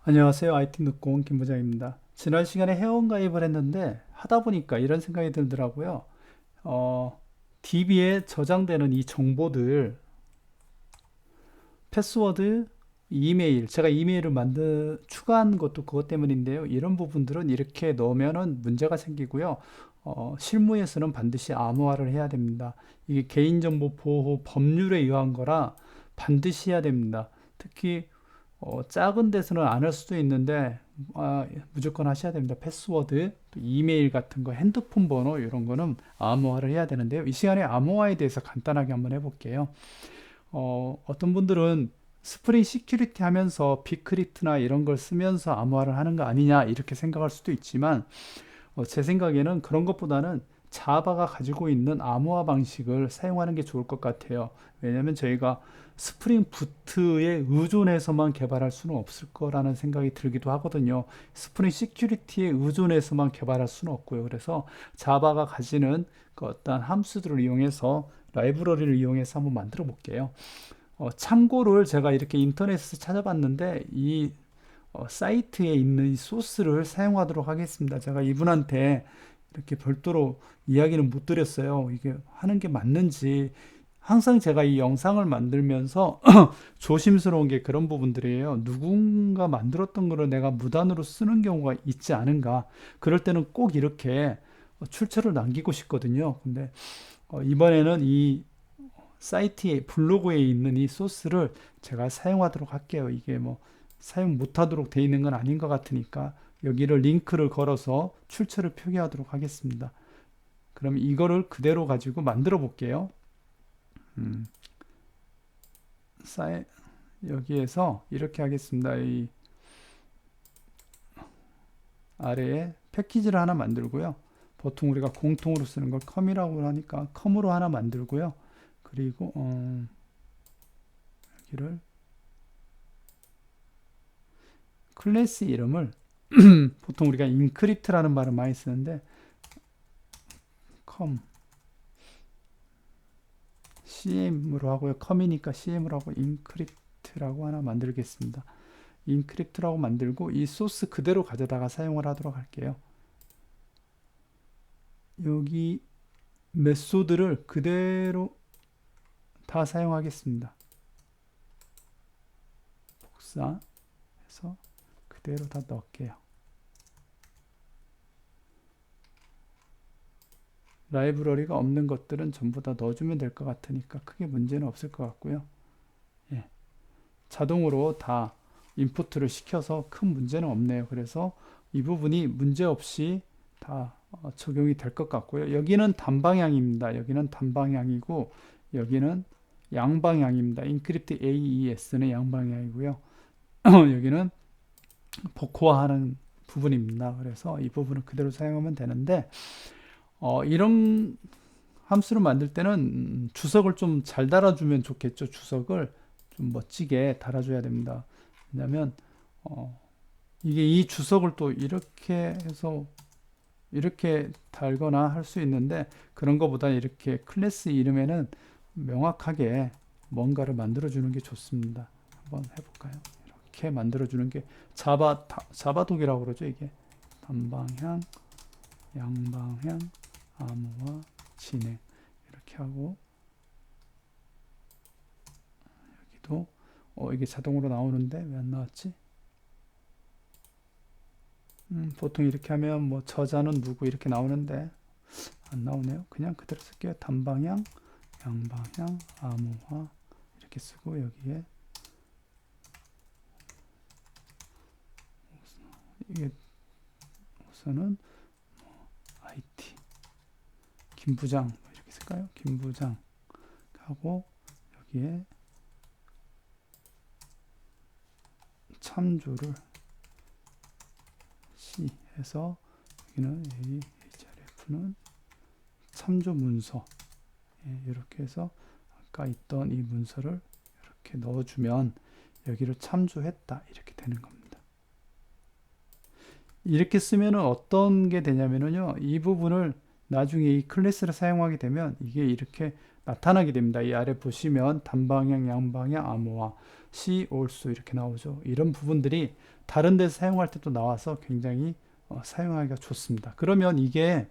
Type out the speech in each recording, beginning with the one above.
안녕하세요. IT 늦공 김 부장입니다. 지난 시간에 회원 가입을 했는데 하다 보니까 이런 생각이 들더라고요. DB에 저장되는 이 정보들, 패스워드, 이메일, 제가 이메일을 추가한 것도 그것 때문인데요. 이런 부분들은 이렇게 넣으면은 문제가 생기고요. 실무에서는 반드시 암호화를 해야 됩니다. 이게 개인정보 보호 법률에 의한 거라 반드시 해야 됩니다. 특히 작은 데서는 안 할 수도 있는데 무조건 하셔야 됩니다. 패스워드, 또 이메일 같은 거, 핸드폰 번호 이런 거는 암호화를 해야 되는데요. 이 시간에 암호화에 대해서 간단하게 한번 해볼게요. 어떤 분들은 스프링 시큐리티 하면서 비크립트나 이런 걸 쓰면서 암호화를 하는 거 아니냐 이렇게 생각할 수도 있지만 제 생각에는 그런 것보다는 자바가 가지고 있는 암호화 방식을 사용하는 게 좋을 것 같아요. 왜냐하면 저희가 스프링 부트에 의존해서만 개발할 수는 없을 거라는 생각이 들기도 하거든요. 스프링 시큐리티에 의존해서만 개발할 수는 없고요. 그래서 자바가 가지는 그 어떤 함수들을 이용해서 라이브러리를 이용해서 한번 만들어 볼게요. 참고를 제가 이렇게 인터넷에서 찾아봤는데 이 사이트에 있는 이 소스를 사용하도록 하겠습니다. 제가 이분한테 이렇게 별도로 이야기는 못 드렸어요. 이게 하는 게 맞는지. 항상 제가 이 영상을 만들면서 조심스러운 게 그런 부분들이에요. 누군가 만들었던 거를 내가 무단으로 쓰는 경우가 있지 않은가. 그럴 때는 꼭 이렇게 출처를 남기고 싶거든요. 근데 이번에는 이 사이트에 블로그에 있는 이 소스를 제가 사용하도록 할게요. 이게 뭐 사용 못하도록 돼 있는 건 아닌 것 같으니까 여기를 링크를 걸어서 출처를 표기하도록 하겠습니다. 그럼 이거를 그대로 가지고 만들어 볼게요. 음, 사이, 여기에서 이렇게 하겠습니다. 이 아래에 패키지를 하나 만들고요. 보통 우리가 공통으로 쓰는 걸 컴이라고 하니까 컴으로 하나 만들고요. 그리고 여기를 클래스 이름을 보통 우리가 인크립트라는 말을 많이 쓰는데 컴 CM으로 하고요. 컴이니까 CM으로 하고 인크립트라고 하나 만들겠습니다. 인크립트라고 만들고 이 소스 그대로 가져다가 사용을 하도록 할게요. 여기 메소드를 그대로 다 사용하겠습니다. 복사해서 그대로 다 넣을게요. 라이브러리가 없는 것들은 전부 다 넣어주면 될 것 같으니까 크게 문제는 없을 것 같고요. 예, 자동으로 다 인풋을 시켜서 큰 문제는 없네요. 그래서 이 부분이 문제없이 다 적용이 될 것 같고요. 여기는 단방향입니다. 여기는 단방향이고 여기는 양방향입니다. 인크립트 AES는 양방향이고요. 여기는 복호화하는 부분입니다. 그래서 이 부분을 그대로 사용하면 되는데 이런 함수를 만들 때는 주석을 좀 잘 달아주면 좋겠죠. 주석을 좀 멋지게 달아줘야 됩니다. 왜냐하면 이게 이 주석을 또 이렇게 해서 이렇게 달거나 할 수 있는데 그런 것보다 이렇게 클래스 이름에는 명확하게 뭔가를 만들어주는 게 좋습니다. 한번 해볼까요? 이렇게 만들어주는 게 자바독이라고 그러죠. 이게 단방향, 양방향, 암호화, 진행 이렇게 하고 여기도 이게 자동으로 나오는데 왜 안 나왔지? 보통 이렇게 하면 뭐 저자는 누구 이렇게 나오는데 안 나오네요. 그냥 그대로 쓸게요. 단방향, 양방향, 암호화 이렇게 쓰고 여기에 이게 우선은 IT 김부장 이렇게 쓸까요? 김부장 하고 여기에 참조를 C 해서 여기는 A, HRF는 참조 문서 이렇게 해서 아까 있던 이 문서를 이렇게 넣어주면 여기를 참조했다 이렇게 되는 겁니다. 이렇게 쓰면 어떤 게 되냐면요 이 부분을 나중에 이 클래스를 사용하게 되면 이게 이렇게 나타나게 됩니다. 이 아래 보시면 단방향, 양방향, 암호화, 시, 올수 이렇게 나오죠. 이런 부분들이 다른 데서 사용할 때도 나와서 굉장히 사용하기가 좋습니다. 그러면 이게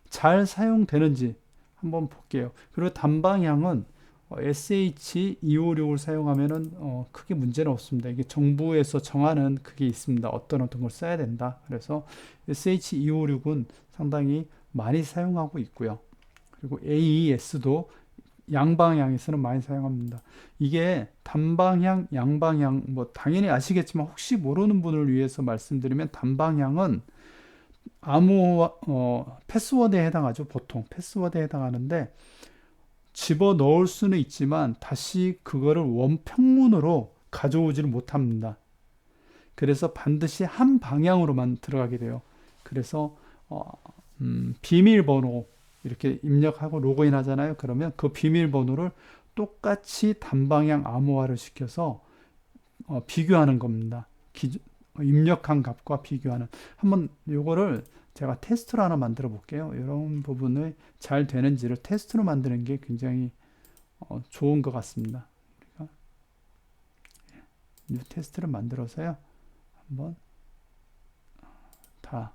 잘 사용되는지 한번 볼게요. 그리고 단방향은 SH256을 사용하면은 크게 문제는 없습니다. 이게 정부에서 정하는 그게 있습니다. 어떤 걸 써야 된다. 그래서 SH256은 상당히 많이 사용하고 있고요. 그리고 AES도 양방향에서는 많이 사용합니다. 이게 단방향, 양방향, 뭐 당연히 아시겠지만 혹시 모르는 분을 위해서 말씀드리면 단방향은 패스워드에 해당하죠. 보통 패스워드에 해당하는데 집어 넣을 수는 있지만 다시 그거를 원평문으로 가져오지를 못합니다. 그래서 반드시 한 방향으로만 들어가게 돼요. 그래서 비밀번호 이렇게 입력하고 로그인 하잖아요. 그러면 그 비밀번호를 똑같이 단방향 암호화를 시켜서 비교하는 겁니다. 입력한 값과 비교하는. 한번 요거를 제가 테스트로 하나 만들어 볼게요. 이런 부분을 잘 되는지를 테스트로 만드는 게 굉장히 좋은 것 같습니다. 우리가 뉴 테스트를 만들어서요. 한번 다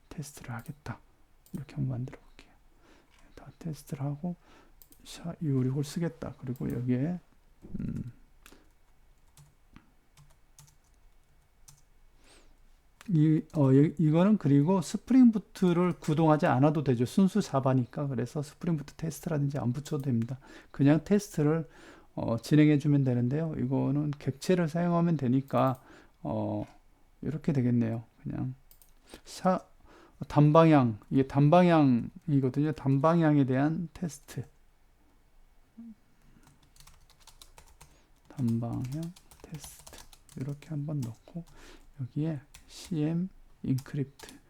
테스트를 하겠다. 이렇게 한번 만들어 볼게요. 다 테스트를 하고 샤256을 쓰겠다. 그리고 여기에 이거는 그리고 스프링 부트를 구동하지 않아도 되죠. 순수 자바니까. 그래서 스프링 부트 테스트라든지 안 붙여도 됩니다. 그냥 테스트를 진행해 주면 되는데요. 이거는 객체를 사용하면 되니까 이렇게 되겠네요. 그냥 단방향, 이게 단방향이거든요. 단방향에 대한 테스트. 단방향 테스트. 이렇게 한번 넣고 여기에 CN 인크립트하고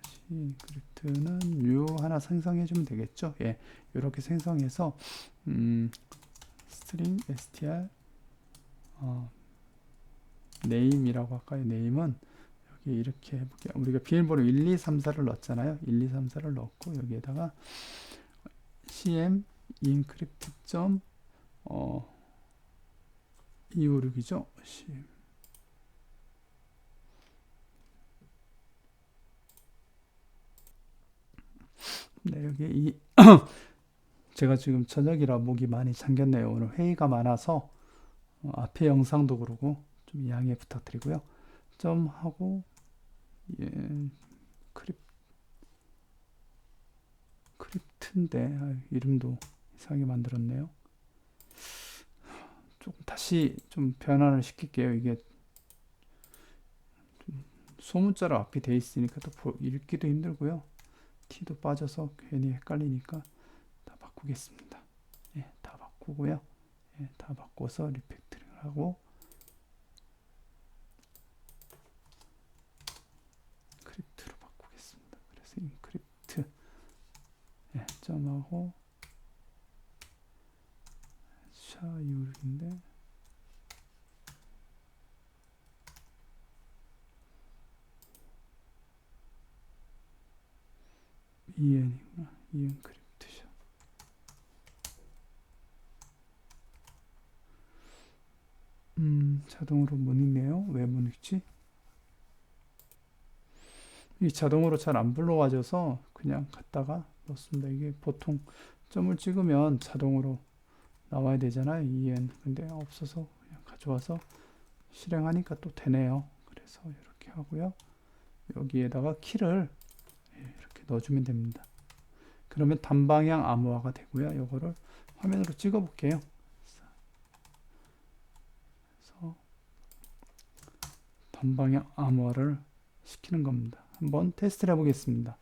C 인크립트는 new 하나 생성해 주면 되겠죠. 예, 이렇게 생성해서 string str name이라고 할까요? name은 여기 이렇게 해볼게요. 우리가 비밀번호 1, 2, 3, 4를 넣었잖아요. 1, 2, 3, 4를 넣고 여기에다가 cm encrypt 256이죠. 네, 여기 제가 지금 저녁이라 목이 많이 잠겼네요. 오늘 회의가 많아서 앞에 영상도 그러고 좀 양해 부탁드리고요. 점 하고 예, 크립트인데 이름도 이상하게 만들었네요. 조금 다시 좀 변환을 시킬게요. 이게 소문자로 앞이 돼 있으니까 또 읽기도 힘들고요. T도 빠져서 괜히 헷갈리니까 다 바꾸겠습니다. 예, 다 바꾸고요. 예, 다 바꿔서 리팩터링을 하고 크립트로 바꾸겠습니다. 그래서 인크립트 예, 점하고 샤256인데 EN이구나. EN크립트죠. 자동으로 못 읽네요. 왜 못 읽지? 이 자동으로 잘 안 불러와져서 그냥 갖다가 넣습니다. 이게 보통 점을 찍으면 자동으로 나와야 되잖아요. EN. 근데 없어서 그냥 가져와서 실행하니까 또 되네요. 그래서 이렇게 하고요. 여기에다가 키를 이렇게 넣어주면 됩니다. 그러면 단방향 암호화가 되고요. 이거를 화면으로 찍어 볼게요. 그래서 단방향 암호화를 시키는 겁니다. 한번 테스트를 해보겠습니다.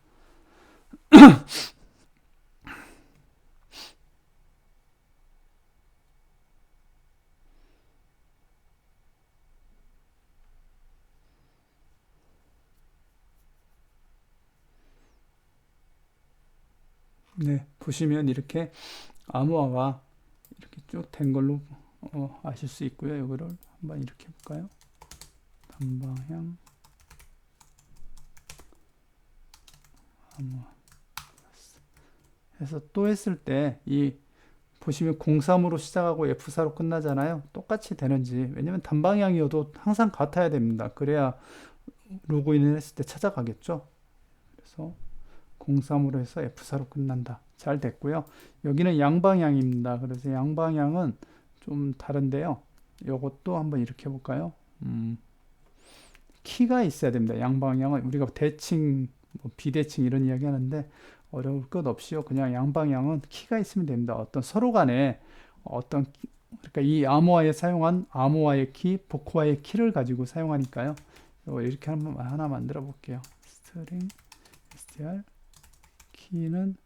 네, 보시면 이렇게 암호화가 이렇게 쭉 된 걸로 아실 수 있고요. 이거를 한번 이렇게 해볼까요? 단방향 암호화 해서 또 했을 때 이 보시면 03으로 시작하고 F4로 끝나잖아요. 똑같이 되는지. 왜냐면 단방향이어도 항상 같아야 됩니다. 그래야 로그인을 했을 때 찾아가겠죠. 그래서 03으로 해서 F4로 끝난다. 잘 됐고요. 여기는 양방향입니다. 그래서 양방향은 좀 다른데요. 이것도 한번 이렇게 해볼까요? 키가 있어야 됩니다. 양방향은 우리가 대칭, 뭐 비대칭 이런 이야기 하는데 어려울 것 없이요. 그냥 양방향은 키가 있으면 됩니다. 어떤 서로 간에 어떤 그러니까 이 암호화에 사용한 암호화의 키, 복호화의 키를 가지고 사용하니까요. 이렇게 하나 만들어 볼게요. 스트링 str 키는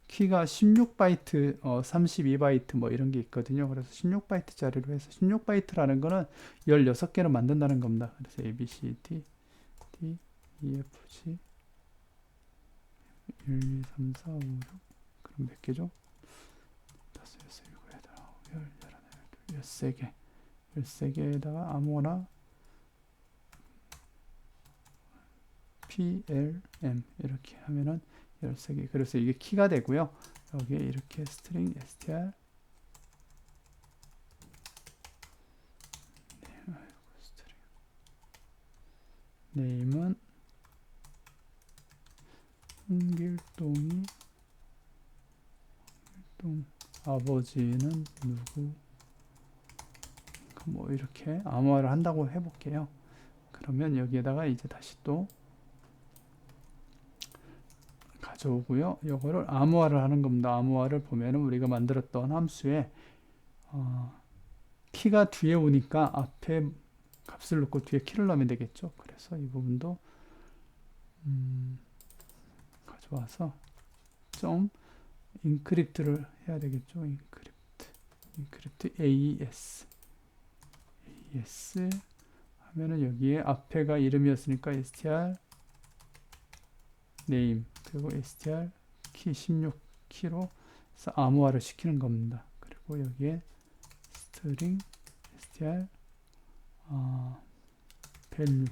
키가 16바이트, 32바이트 뭐 이런 게 있거든요. 그래서 16바이트짜리로 해서 16바이트라는 거는 16개를 만든다는 겁니다. 그래서 A, B, C, D, E, F, G 1, 2, 3, 4, 5, 6 그럼 몇 개죠? 5, 6, 7, 8, 9, 10, 11, 12개 13개에다가 아무거나 P, L, M 이렇게 하면은 13개. 그래서 이게 키가 되고요. 여기에 이렇게 스트링 str 네임은 홍길동이 아버지는 누구 뭐 이렇게 암호화를 한다고 해볼게요. 그러면 여기에다가 이제 다시 또 가져오고요. 이거를 암호화를 하는 겁니다. 암호화를 보면은 우리가 만들었던 함수에 키가 뒤에 오니까 앞에 값을 넣고 뒤에 키를 넣으면 되겠죠. 그래서 이 부분도 가져와서 점 인크립트를 해야 되겠죠. 인크립트 AES 하면은 여기에 앞에가 이름이었으니까 str name 그리고 str 키 16키로 암호화를 시키는 겁니다. 그리고 여기에 string str value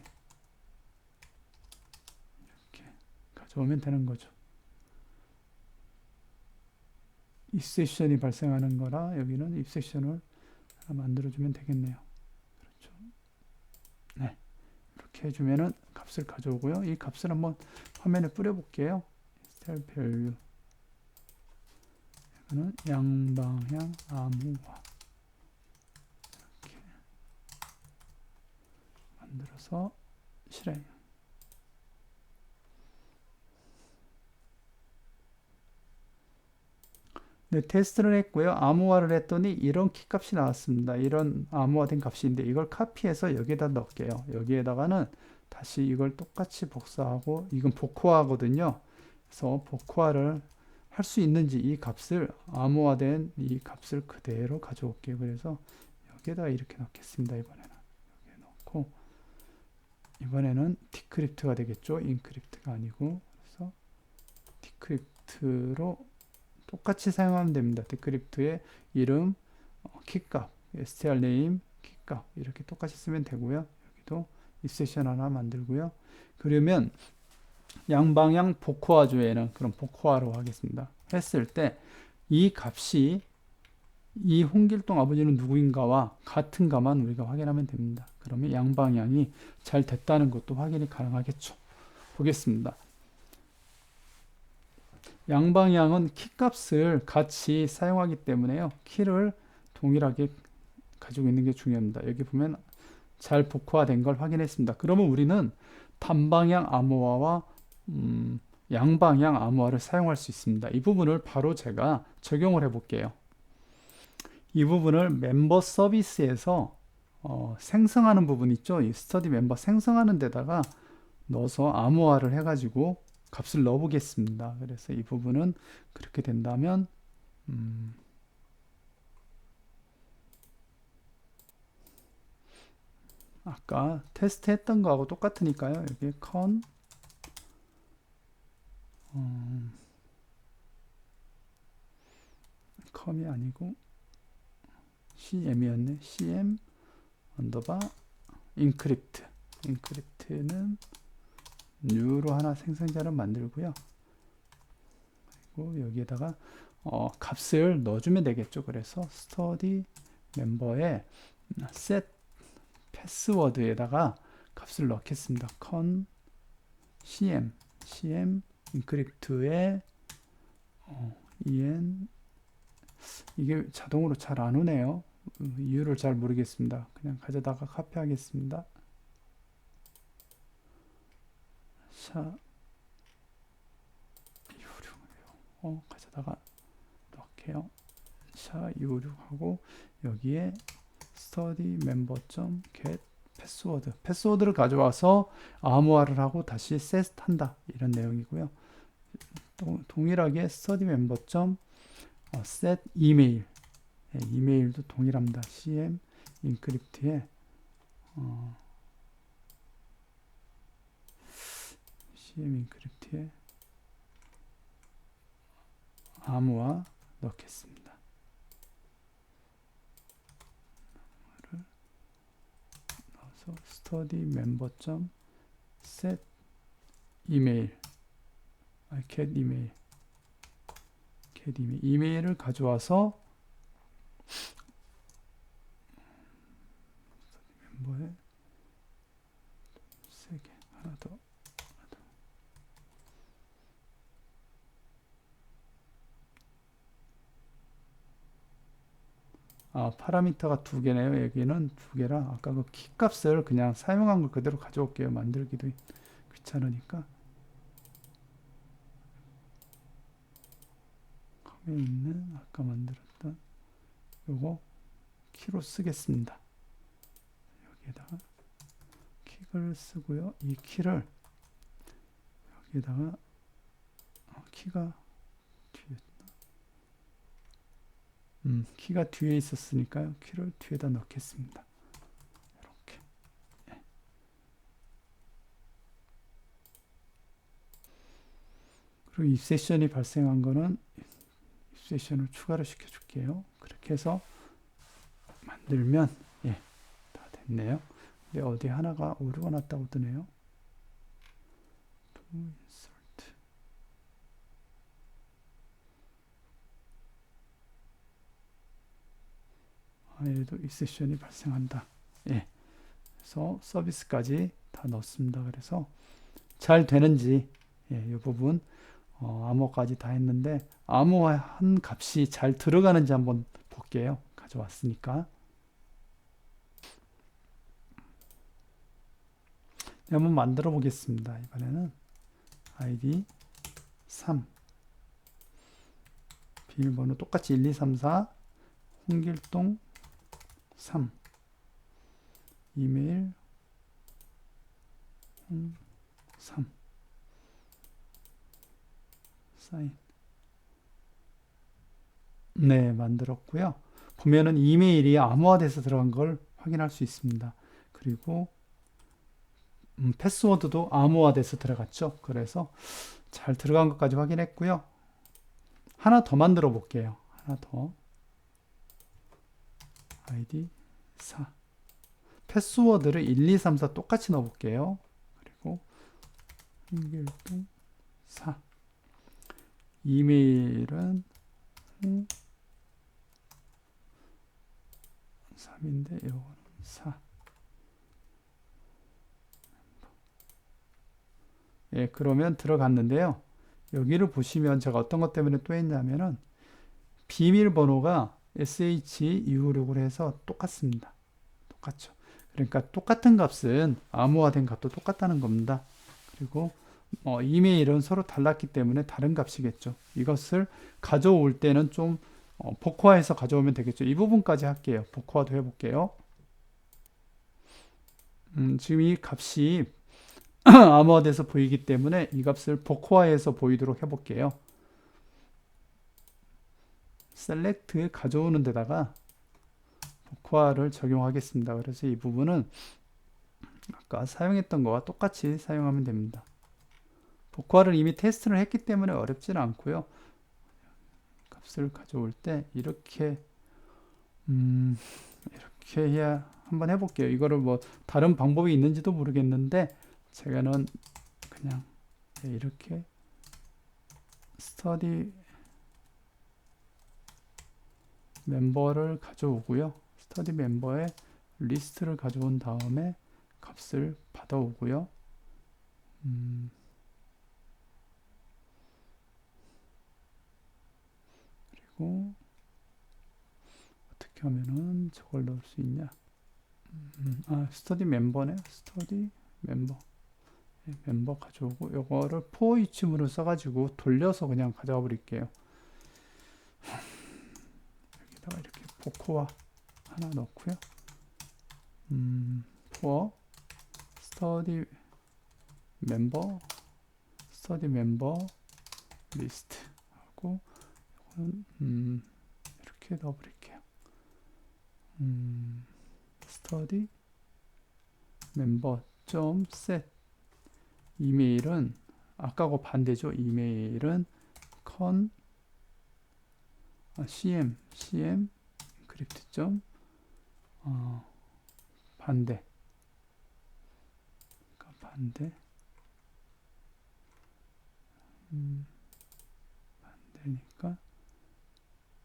이렇게 가져오면 되는 거죠. 입섹션이 발생하는 거라 여기는 입섹션을 만들어주면 되겠네요. 그렇죠. 네. 이렇게 해주면은 값을 가져오고요. 이 값을 한번 화면에 뿌려볼게요. str value 이거는 양방향 암호화 이렇게 만들어서 실행. 네, 테스트를 했고요. 암호화를 했더니 이런 키값이 나왔습니다. 이런 암호화된 값인데 이걸 카피해서 여기에다 넣을게요. 여기에다가는 다시 이걸 똑같이 복사하고 이건 복호화거든요. 그래서 복호화를 할 수 있는지 이 값을 암호화된 이 값을 그대로 가져올게요. 그래서 여기에다가 이렇게 넣겠습니다. 이번에는 여기에 넣고 이번에는 디크립트가 되겠죠. 인크립트가 아니고 그래서 디크립트로 똑같이 사용하면 됩니다. 디크립트의 이름, 키값, str name, 키값 이렇게 똑같이 쓰면 되고요. 여기도 입섹션 하나 만들고요. 그러면 양방향 복호화 조에는 그럼 복호화로 하겠습니다. 했을 때 이 값이 이 홍길동 아버지는 누구인가와 같은가만 우리가 확인하면 됩니다. 그러면 양방향이 잘 됐다는 것도 확인이 가능하겠죠. 보겠습니다. 양방향은 키값을 같이 사용하기 때문에요. 키를 동일하게 가지고 있는 게 중요합니다. 여기 보면 잘 복호화된 걸 확인했습니다. 그러면 우리는 단방향 암호화와 양방향 암호화를 사용할 수 있습니다. 이 부분을 바로 제가 적용을 해 볼게요. 이 부분을 멤버 서비스에서 생성하는 부분 있죠. 이 스터디 멤버 생성하는 데다가 넣어서 암호화를 해가지고 값을 넣어 보겠습니다. 그래서 이 부분은 그렇게 된다면 아까 테스트 했던 거하고 똑같으니까요. 여기 con com이 아니고 cm이었네. cm 언더바 인크립트는 new로 하나 생성자를 만들고요. 그리고 여기에다가 값을 넣어주면 되겠죠. 그래서 스터디 멤버에 set 패스워드에다가 값을 넣겠습니다. con cm encrypt에 en 이게 자동으로 잘 안 오네요. 이유를 잘 모르겠습니다. 그냥 가져다가 카피하겠습니다. 샤 256 가져다가 넣을게요. 샤 256하고 여기에 study member.get 패스워드를 가져와서 암호화를 하고 다시 set 한다 이런 내용이고요. 동일하게 study member. set 이메일 이메일도 동일합니다. cm encrypt에 cm encrypt에 암호화 넣겠습니다. 넣어서 study member. set 이메일 get 이메일 이메일을 가져와서 멤버에 3개 하나 더 파라미터가 2개네요. 여기는 2개라 아까 그 키 값을 그냥 사용한 걸 그대로 가져올게요. 만들기도 귀찮으니까. 컴에 있는 아까 만들었던 요거 키로 쓰겠습니다. 여기에다가 킥을 쓰고요. 이 키를 여기에다가 키가 키가 뒤에 있었으니까요. 키를 뒤에다 넣겠습니다. 이렇게. 그리고 if 세션이 발생한 거는 if 세션을 추가로 시켜줄게요. 그렇게 해서 만들면 다 됐네요. 근데 어디 하나가 오류가 났다고 뜨네요. 얘도 이 세션이 발생한다. 그래서 서비스까지 다 넣습니다. 그래서 잘 되는지 이 부분 암호까지 다 했는데 암호한 값이 잘 들어가는지 한번 볼게요. 가져왔으니까. 한번 만들어 보겠습니다. 이번에는 id 3 비밀번호 똑같이 1, 2, 3, 4 홍길동 3 이메일 3 사인 만들었고요. 보면은 이메일이 암호화돼서 들어간 걸 확인할 수 있습니다. 그리고 패스워드도 암호화돼서 들어갔죠. 그래서 잘 들어간 것까지 확인했고요. 하나 더 만들어 볼게요. 하나 더 id 4 패스워드를 1, 2, 3, 4 똑같이 넣어 볼게요. 그리고 홍길동 4 이메일은 3인데 이거는 4 그러면 들어갔는데요. 여기를 보시면 제가 어떤 것 때문에 또 했냐면은 비밀번호가 sh256으로 해서 똑같습니다. 똑같죠. 그러니까 똑같은 값은 암호화된 값도 똑같다는 겁니다. 그리고 이메일은 서로 달랐기 때문에 다른 값이겠죠. 이것을 가져올 때는 좀 복화해서 가져오면 되겠죠. 이 부분까지 할게요. 복화도 해볼게요. 지금 이 값이 암호화돼서 보이기 때문에 이 값을 복화해서 보이도록 해볼게요. 셀렉트 가져오는 데다가 복화를 적용하겠습니다. 그래서 이 부분은 아까 사용했던 거와 똑같이 사용하면 됩니다. 복화를 이미 테스트를 했기 때문에 어렵지는 않고요. 값을 가져올 때 이렇게 해야 한번 해볼게요. 이거를 뭐 다른 방법이 있는지도 모르겠는데 제가는 그냥 이렇게 스터디 멤버를 가져오고요. 스터디 멤버에 리스트를 가져온 다음에 값을 받아오고요. 그리고 어떻게 하면은 저걸 넣을 수 있냐? 스터디 멤버네. 스터디 멤버. 멤버 가져오고 요거를 for each문을 써가지고 돌려서 그냥 가져와 버릴게요. 여기다가 이렇게 포코와 하나 넣고요. for study member list 하고 이거는 이렇게 넣어버릴게요. study member set 이메일은 아까하고 반대죠. 이메일은 cm encrypt 점 반대 반대니까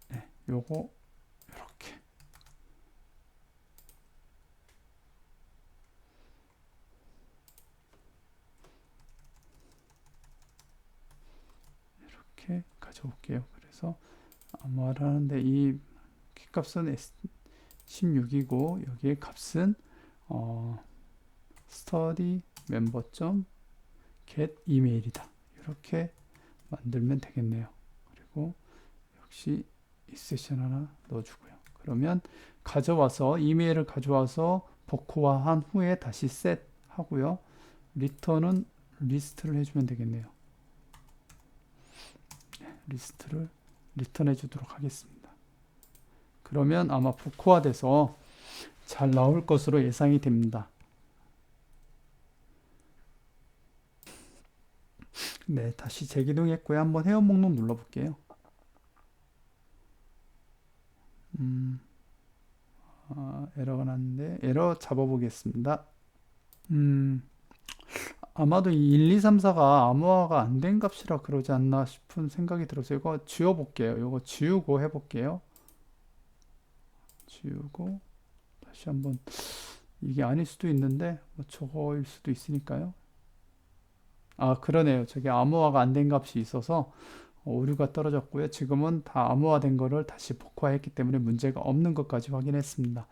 네, 요거 이렇게 가져올게요. 그래서 말하는데 이 키값은 16이고 여기에 값은 study member.get 이메일이다. 이렇게 만들면 되겠네요. 그리고 역시 이 세션 하나 넣어주고요. 그러면 가져와서 이메일을 가져와서 버크화한 후에 다시 셋 하고요. 리턴은 리스트를 해주면 되겠네요. 리스트를 리턴해 주도록 하겠습니다. 그러면 아마 버크화돼서 잘 나올 것으로 예상이 됩니다. 네, 다시 재기동했고요. 한번 회원 목록 눌러볼게요. 에러가 났는데 에러 잡아보겠습니다. 아마도 이 1, 2, 3, 4가 암호화가 안 된 값이라 그러지 않나 싶은 생각이 들어서 이거 지워볼게요. 이거 지우고 해볼게요. 지우고 다시 한번 이게 아닐 수도 있는데 뭐 저거일 수도 있으니까요. 그러네요. 저게 암호화가 안 된 값이 있어서 오류가 떨어졌고요. 지금은 다 암호화된 거를 다시 복화했기 때문에 문제가 없는 것까지 확인했습니다.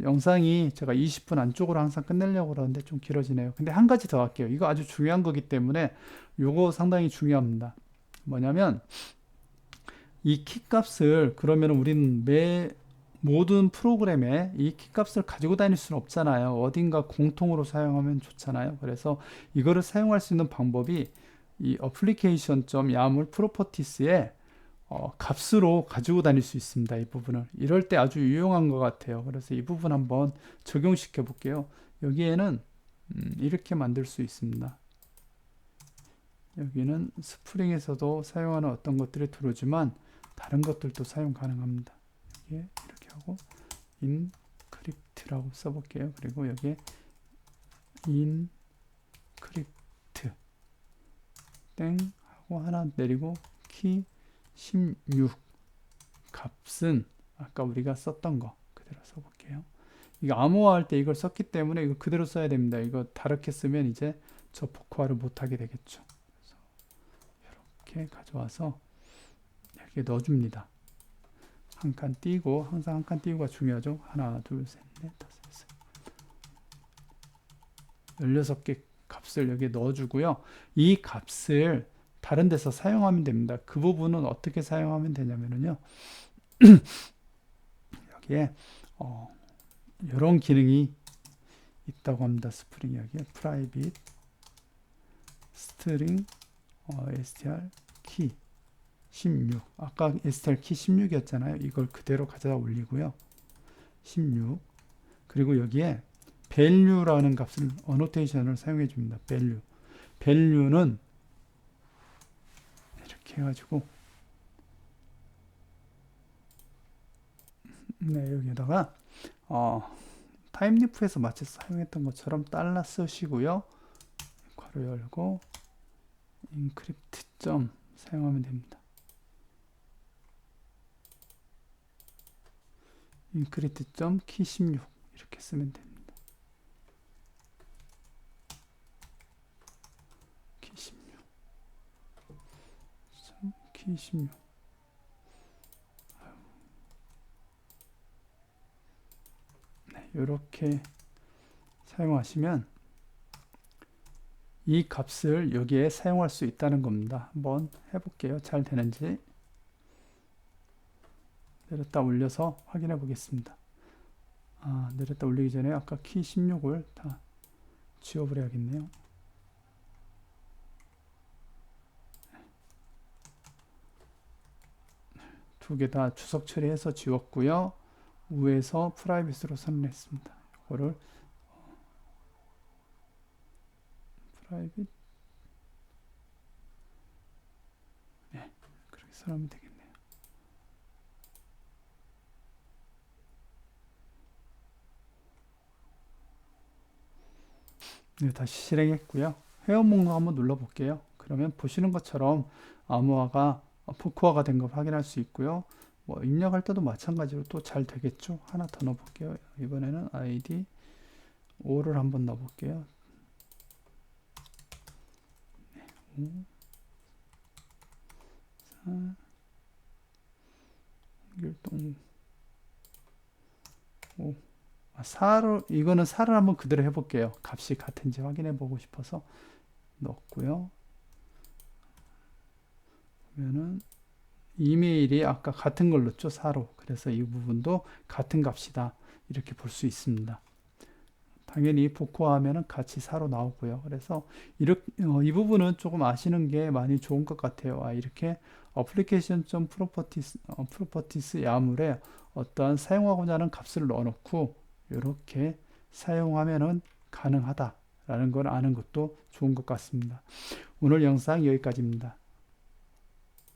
영상이 제가 20분 안쪽으로 항상 끝내려고 그러는데 좀 길어지네요. 근데 한 가지 더 할게요. 이거 아주 중요한 거기 때문에 이거 상당히 중요합니다. 뭐냐면 이 키값을 그러면 우리는 모든 프로그램에 이 키값을 가지고 다닐 수는 없잖아요. 어딘가 공통으로 사용하면 좋잖아요. 그래서 이거를 사용할 수 있는 방법이 이 application.yaml properties에 값으로 가지고 다닐 수 있습니다. 이 부분을. 이럴 때 아주 유용한 것 같아요. 그래서 이 부분 한번 적용시켜 볼게요. 여기에는 이렇게 만들 수 있습니다. 여기는 스프링에서도 사용하는 어떤 것들이 들어오지만 다른 것들도 사용 가능합니다. 여기에 이렇게 하고 encrypt라고 써볼게요. 그리고 여기에 encrypt 땡 하고 하나 내리고 키 16 값은 아까 우리가 썼던 거 그대로 써볼게요. 이거 암호화할 때 이걸 썼기 때문에 이거 그대로 써야 됩니다. 이거 다르게 쓰면 이제 저 복화를 못하게 되겠죠. 그래서 이렇게 가져와서 이렇게 넣어줍니다. 한 칸 띄고 항상 한 칸 띄고가 중요하죠. 하나 둘 셋 넷 다섯 여섯 16개 값을 여기에 넣어주고요. 이 값을 다른 데서 사용하면 됩니다. 그 부분은 어떻게 사용하면 되냐면요. 여기에 이런 기능이 있다고 합니다. 스프링 여기에 private string str key 16 아까 str key 16이었잖아요. 이걸 그대로 가져다 올리고요. 16 그리고 여기에 value라는 값을 annotation을 사용해 줍니다. value는 이렇게 해가지고 여기에다가 타임리프에서 마치 사용했던 것처럼 달러 쓰시고요. 괄호 열고 encrypt 점 사용하면 됩니다. increte.key16 이렇게 쓰면 됩니다. key16, key16. 네, 이렇게 사용하시면 이 값을 여기에 사용할 수 있다는 겁니다. 한번 해볼게요. 잘 되는지. 내렸다 올려서 확인해 보겠습니다. 내렸다 올리기 전에 아까 키 16을 다 지워버려야겠네요. 두 개 다 주석 처리해서 지웠고요. 위에서 프라이빗으로 선언했습니다. 이거를 프라이빗, 네, 그렇게 선언하면 되겠네요. 네, 다시 실행했고요. 회원 목록 한번 눌러볼게요. 그러면 보시는 것처럼 암호화가 포크화가 된 걸 확인할 수 있고요. 뭐 입력할 때도 마찬가지로 또 잘 되겠죠. 하나 더 넣어볼게요. 이번에는 ID 5를 한번 넣어볼게요. 5, 4, 연결동 5. 4를, 이거는 4를 한번 그대로 해볼게요. 값이 같은지 확인해 보고 싶어서 넣었고요. 그러면은 이메일이 아까 같은 걸 넣었죠. 4로. 그래서 이 부분도 같은 값이다. 이렇게 볼 수 있습니다. 당연히 복구하면은 같이 4로 나오고요. 그래서 이렇게, 이 부분은 조금 아시는 게 많이 좋은 것 같아요. 이렇게 application.properties 야물에 어떠한 사용하고자 하는 값을 넣어놓고 이렇게 사용하면은 가능하다라는 걸 아는 것도 좋은 것 같습니다. 오늘 영상 여기까지입니다.